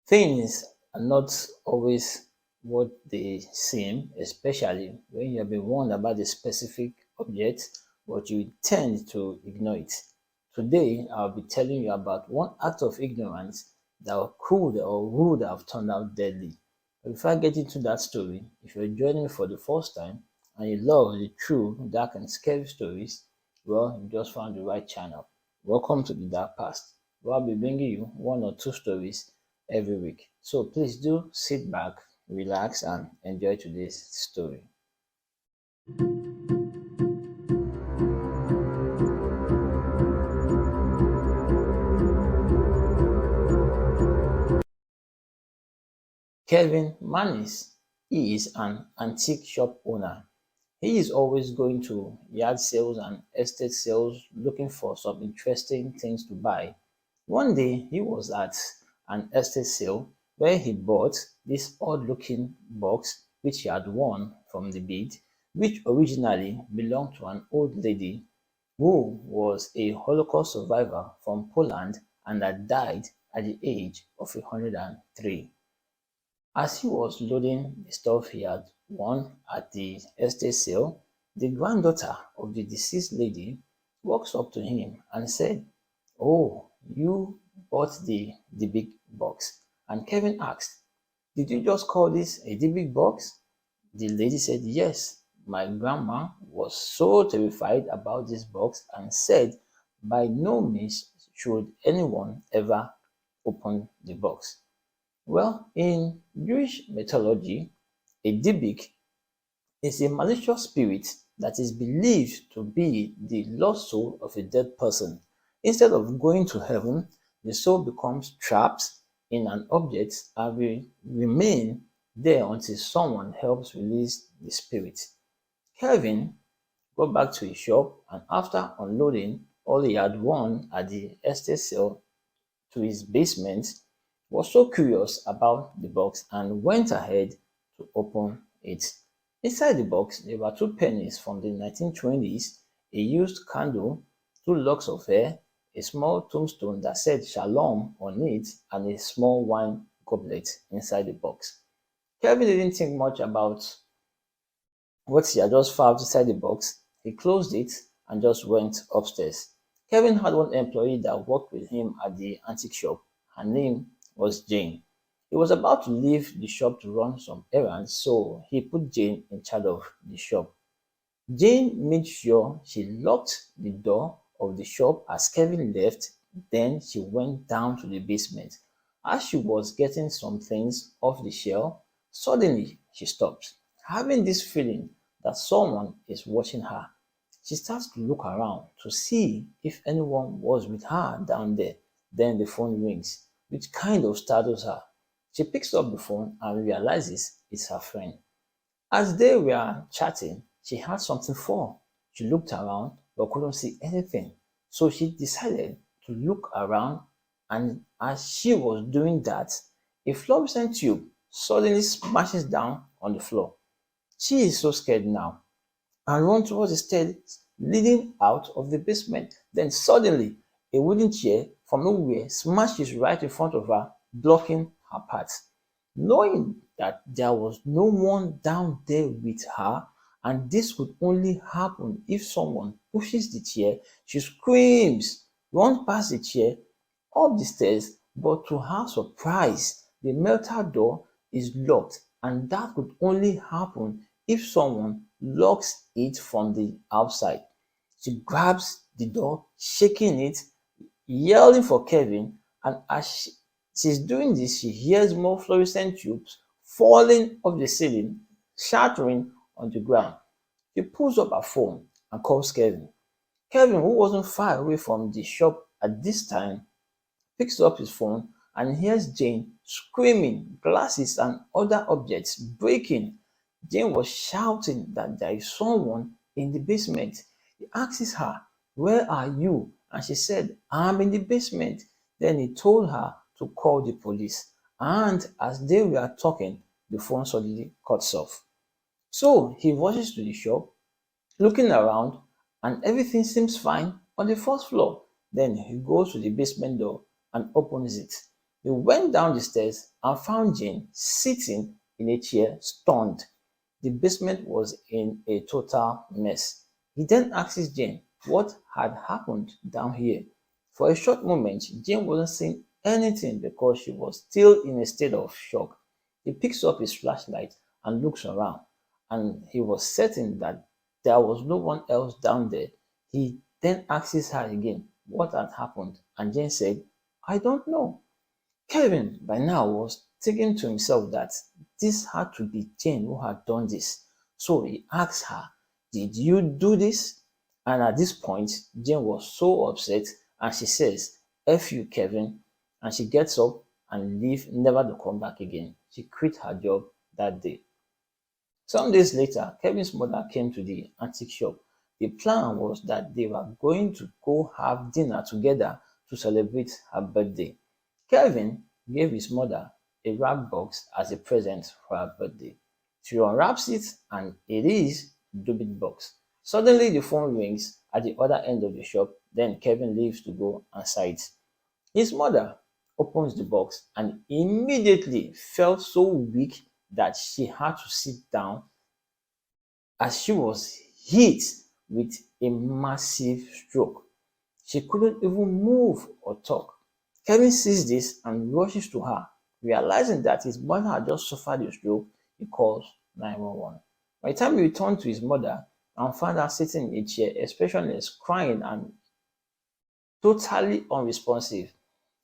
Things are not always what they seem, especially when you have been warned about a specific object, but you tend to ignore it. Today, I'll be telling you about one act of ignorance that could or would have turned out deadly. But before I get into that story, if you're joining me for the first time and you love the true, dark, and scary stories, well, you just found the right channel. Welcome to the Dark Past, where I'll be bringing you one or two stories every week. So please do sit back, relax, and enjoy today's story. Kevin Manis is an antique shop owner. He is always going to yard sales and estate sales looking for some interesting things to buy. One day he was at an estate sale where he bought this odd looking box which he had won from the bid, which originally belonged to an old lady who was a Holocaust survivor from Poland and had died at the age of 103. As he was loading the stuff he had won at the estate sale, the granddaughter of the deceased lady walks up to him and said, "Oh, you bought the big box." And Kevin asked, "Did you just call this a the big box?" The lady said, "Yes, my grandma was so terrified about this box and said by no means should anyone ever open the box." Well, in Jewish mythology, a Dybbuk is a malicious spirit that is believed to be the lost soul of a dead person. Instead of going to heaven, the soul becomes trapped in an object and will remain there until someone helps release the spirit. Kevin got back to his shop and after unloading all he had won at the estate sale to his basement, was so curious about the box and went ahead to open it. Inside the box, there were two pennies from the 1920s, a used candle, two locks of hair, a small tombstone that said Shalom on it, and a small wine goblet inside the box. Kevin didn't think much about what he had just found inside the box. He closed it and just went upstairs. Kevin had one employee that worked with him at the antique shop. Her name was Jane. He was about to leave the shop to run some errands, so he put Jane in charge of the shop. Jane made sure she locked the door of the shop as Kevin left, then she went down to the basement. As she was getting some things off the shelf, suddenly she stopped, having this feeling that someone is watching her. She starts to look around to see if anyone was with her down there. Then the phone rings, which kind of startles her. She picks up the phone and realizes it's her friend. As they were chatting, she had something fall. She looked around but couldn't see anything. So she decided to look around, and as she was doing that, a fluorescent tube suddenly smashes down on the floor. She is so scared now and runs towards the stairs leading out of the basement. Then suddenly, a wooden chair from nowhere smashes right in front of her, blocking her path. Knowing that there was no one down there with her, and this could only happen if someone pushes the chair, she screams, runs past the chair, up the stairs, but to her surprise, the metal door is locked, and that could only happen if someone locks it from the outside. She grabs the door, shaking it, yelling for Kevin, and as she's doing this, she hears more fluorescent tubes falling off the ceiling, shattering on the ground. She pulls up her phone and calls Kevin. Kevin, who wasn't far away from the shop at this time, picks up his phone and hears Jane screaming, glasses and other objects breaking. Jane was shouting that there is someone in the basement. He asks her, "Where are you?" And she said, "I'm in the basement." Then he told her to call the police. And as they were talking, the phone suddenly cuts off. So he rushes to the shop, looking around, and everything seems fine on the first floor. Then he goes to the basement door and opens it. He went down the stairs and found Jane sitting in a chair, stunned. The basement was in a total mess. He then asked Jane what had happened down here. For a short moment, Jane wasn't saying anything because she was still in a state of shock. He picks up his flashlight and looks around, and he was certain that there was no one else down there. He then asks her again what had happened, and Jane said, I don't know. Kevin by now was thinking to himself that this had to be Jane who had done this. So he asked her, did you do this? And at this point, Jane was so upset and she says, F you, Kevin. And she gets up and leaves, never to come back again. She quit her job that day. Some days later, Kevin's mother came to the antique shop. The plan was that they were going to go have dinner together to celebrate her birthday. Kevin gave his mother a wrapped box as a present for her birthday. She unwraps it and it is Dubit box. Suddenly the phone rings at the other end of the shop, then Kevin leaves to go answer it. His mother opens the box and immediately felt so weak that she had to sit down as she was hit with a massive stroke. She couldn't even move or talk. Kevin sees this and rushes to her. Realizing that his mother had just suffered a stroke, he calls 911. By the time he returned to his mother and found her sitting in a chair, expressionless, crying, and totally unresponsive,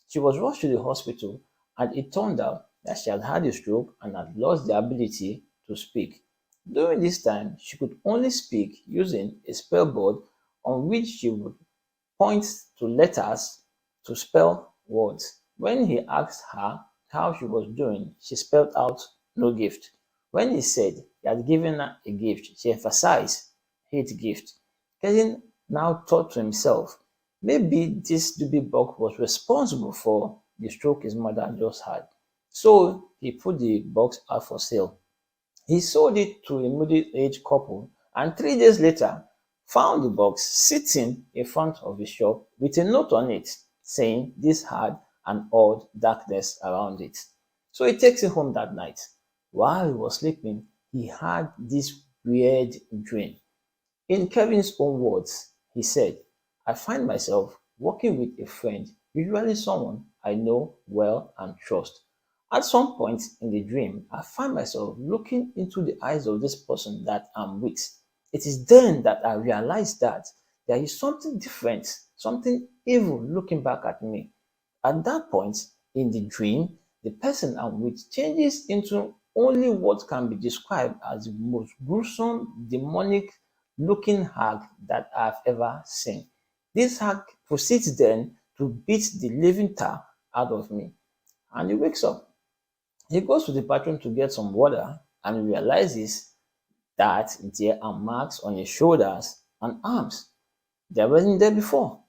she was rushed to the hospital and it turned out that she had had a stroke and had lost the ability to speak. During this time, she could only speak using a spellboard on which she would point to letters to spell words. When he asked her how she was doing, she spelled out no gift. When he said he had given her a gift, she emphasized hate gift. Kevin now thought to himself, maybe this Duby bug was responsible for the stroke his mother just had. So he put the box out for sale. He sold it to a middle-aged couple and 3 days later found the box sitting in front of the shop with a note on it saying this had an odd darkness around it. So he takes it home that night. While he was sleeping, he had this weird dream. In Kevin's own words, he said, I find myself walking with a friend, usually someone I know well and trust. At some point in the dream, I find myself looking into the eyes of this person that I'm with. It is then that I realize that there is something different, something evil looking back at me. At that point in the dream, the person I'm with changes into only what can be described as the most gruesome, demonic looking hag that I've ever seen. This hag proceeds then to beat the living tar out of me. And he wakes up. He goes to the bathroom to get some water and realizes that there are marks on his shoulders and arms. They weren't there before.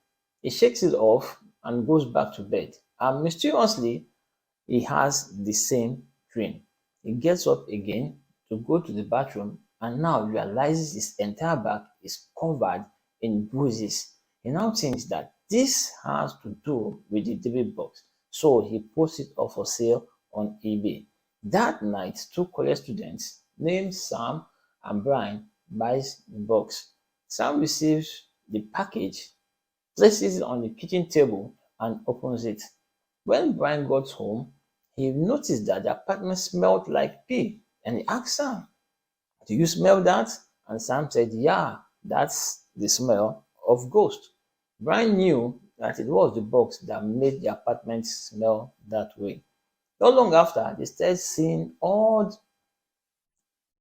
He shakes it off and goes back to bed. And mysteriously, he has the same dream. He gets up again to go to the bathroom and now realizes his entire back is covered in bruises. He now thinks that this has to do with the David box, so he puts it up for sale on eBay. That night, two college students named Sam and Brian buys the box. Sam receives the package, places it on the kitchen table, and opens it. When Brian got home, he noticed that the apartment smelled like pee, and he asked Sam, do you smell that? And Sam said, yeah, that's the smell of ghost. Brian knew that it was the box that made the apartment smell that way. Not long after, they started seeing odd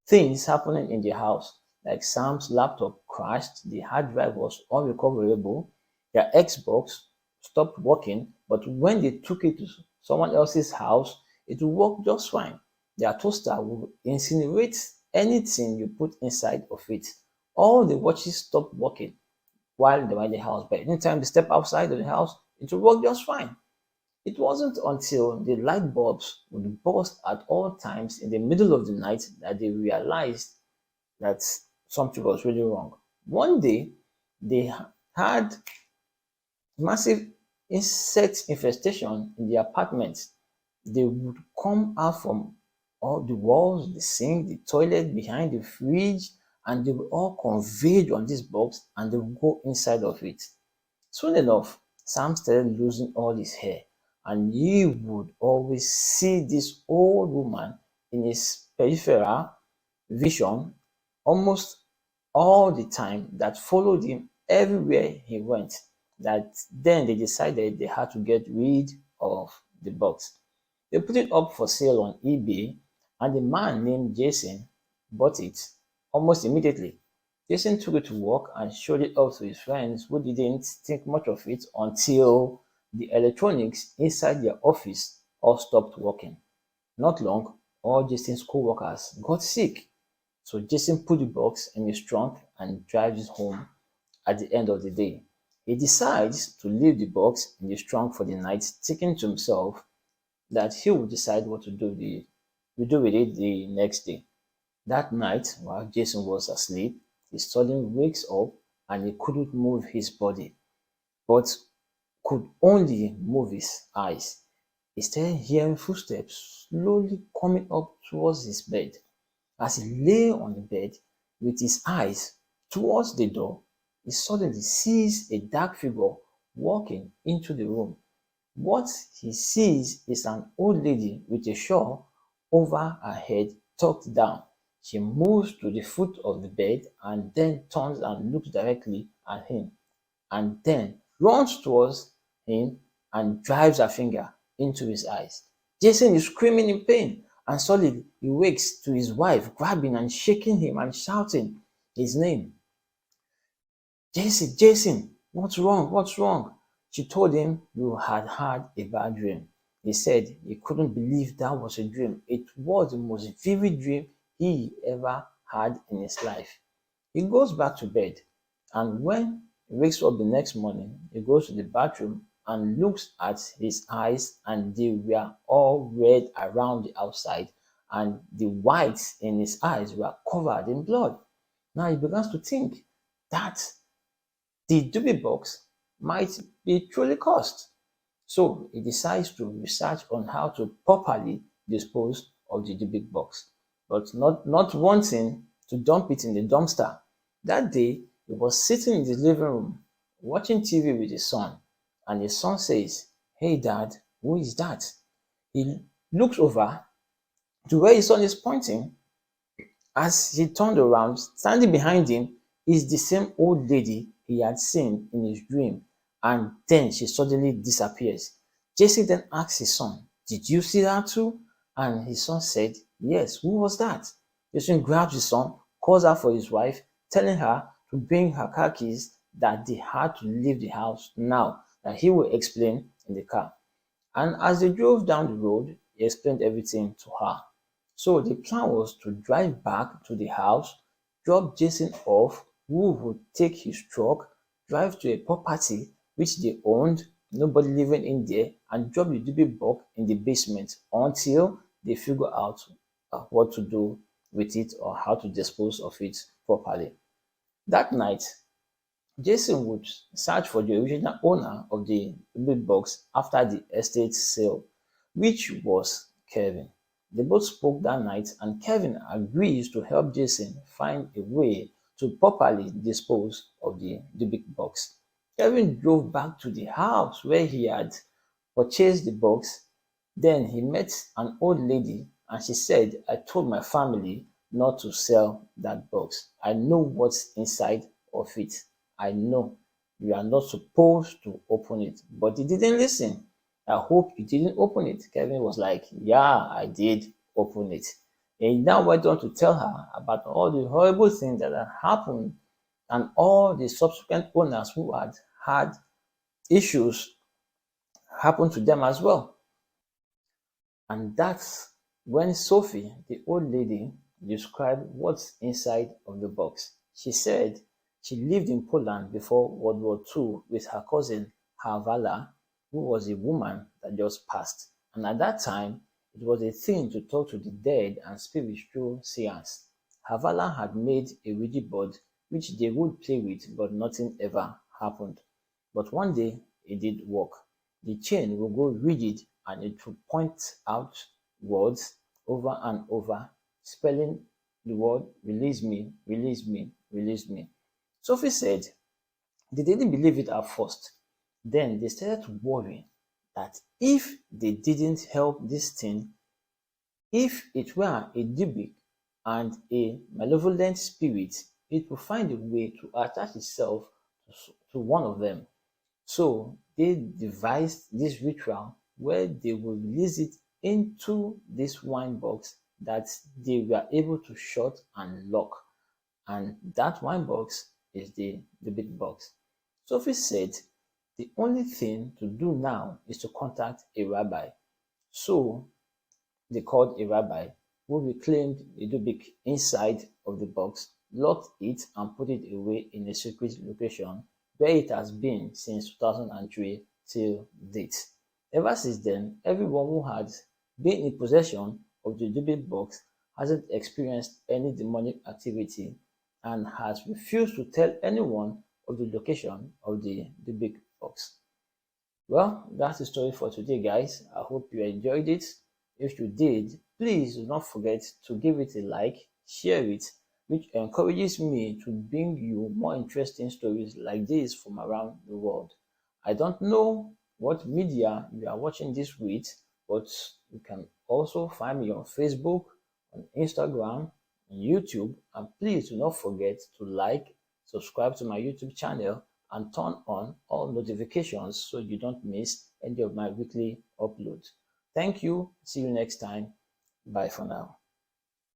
things happening in the house. Like Sam's laptop crashed, the hard drive was unrecoverable, their Xbox stopped working, but when they took it to someone else's house, it worked just fine. Their toaster would incinerate anything you put inside of it. All the watches stopped working while they were in the house, but anytime they step outside of the house, it would work just fine. It wasn't until the light bulbs would burst at all times in the middle of the night that they realized that something was really wrong. One day, they had massive insect infestation in the apartment. They would come out from all the walls, the sink, the toilet, behind the fridge, and they would all converge on this box and they would go inside of it. Soon enough, Sam started losing all his hair, and he would always see this old woman in his peripheral vision almost all the time that followed him everywhere he went. That then they decided they had to get rid of the box. They put it up for sale on eBay, and a man named Jason bought it almost immediately. Jason took it to work and showed it off to his friends, who didn't think much of it until the electronics inside their office all stopped working. Not long, all Jason's co-workers got sick, so Jason put the box in his trunk and drives home at the end of the day. He decides to leave the box in his trunk for the night, thinking to himself that he would decide what to do with it the next day. That night, while Jason was asleep, he suddenly wakes up and he couldn't move his body, but could only move his eyes. He started hearing footsteps slowly coming up towards his bed. As he lay on the bed with his eyes towards the door, he suddenly sees a dark figure walking into the room. What he sees is an old lady with a shawl over her head tucked down. She moves to the foot of the bed and then turns and looks directly at him, and then runs towards him and drives her finger into his eyes. Jason is screaming in pain, and suddenly he wakes to his wife grabbing and shaking him and shouting his name. Jason, Jason, what's wrong? What's wrong? She told him you had had a bad dream. He said he couldn't believe that was a dream. It was the most vivid dream he ever had in his life. He goes back to bed, and when he wakes up the next morning, he goes to the bathroom and looks at his eyes, and they were all red around the outside, and the whites in his eyes were covered in blood. Now he begins to think that the Dewey box might be truly cursed. So he decides to research on how to properly dispose of the big box, but not wanting to dump it in the dumpster. That day, he was sitting in his living room watching TV with his son, and his son says, "Hey dad, who is that?" He looks over to where his son is pointing. As he turned around, standing behind him is the same old lady he had seen in his dream, and then she suddenly disappears. Jesse then asks his son, "Did you see that too?" And his son said, "Yes, who was that?" Jason grabs his son, calls out for his wife, telling her to bring her car keys, that they had to leave the house now, that he will explain in the car. And as they drove down the road, he explained everything to her. So the plan was to drive back to the house, drop Jason off, who would take his truck, drive to a property which they owned, nobody living in there, and drop the DB box in the basement until they figure out what to do with it or how to dispose of it properly. That night, Jason would search for the original owner of the big box after the estate sale, which was Kevin. They both spoke that night, and Kevin agrees to help Jason find a way to properly dispose of the big box. Kevin drove back to the house where he had purchased the box. Then he met an old lady, and she said, "I told my family not to sell that box. I know what's inside of it. I know you are not supposed to open it." But he didn't listen. "I hope you didn't open it." Kevin was like, "Yeah, I did open it." And he now went on to tell her about all the horrible things that had happened and all the subsequent owners who had issues happen to them as well. And that's when Sophie, the old lady, described what's inside of the box. She said she lived in Poland before World War II with her cousin Havala, who was a woman that just passed. And at that time, it was a thing to talk to the dead and spirits through seance. Havala had made a Ouija board which they would play with, but nothing ever happened. But one day, it did work. The chain would go rigid and it will point out words over and over, spelling the word release me, release me, release me. Sophie said they didn't believe it at first. Then they started to worry that if they didn't help this thing, if it were a Dybbuk and a malevolent spirit, it would find a way to attach itself to one of them. So they devised this ritual where they will release it into this wine box that they were able to shut and lock. And that wine box is the big box. Sophie said the only thing to do now is to contact a rabbi. So they called a rabbi who reclaimed the Dybbuk inside of the box, locked it, and put it away in a secret location where it has been since 2003 till date. Ever since then, everyone who had been in possession of the Dybbuk box hasn't experienced any demonic activity and has refused to tell anyone of the location of the Dybbuk box. Well, that's the story for today, guys. I hope you enjoyed it. If you did, please do not forget to give it a like, share it, which encourages me to bring you more interesting stories like this from around the world. I don't know what media you are watching this with, but you can also find me on Facebook, on Instagram, on YouTube, and please do not forget to like, subscribe to my YouTube channel, and turn on all notifications so you don't miss any of my weekly uploads. Thank you. See you next time. Bye for now.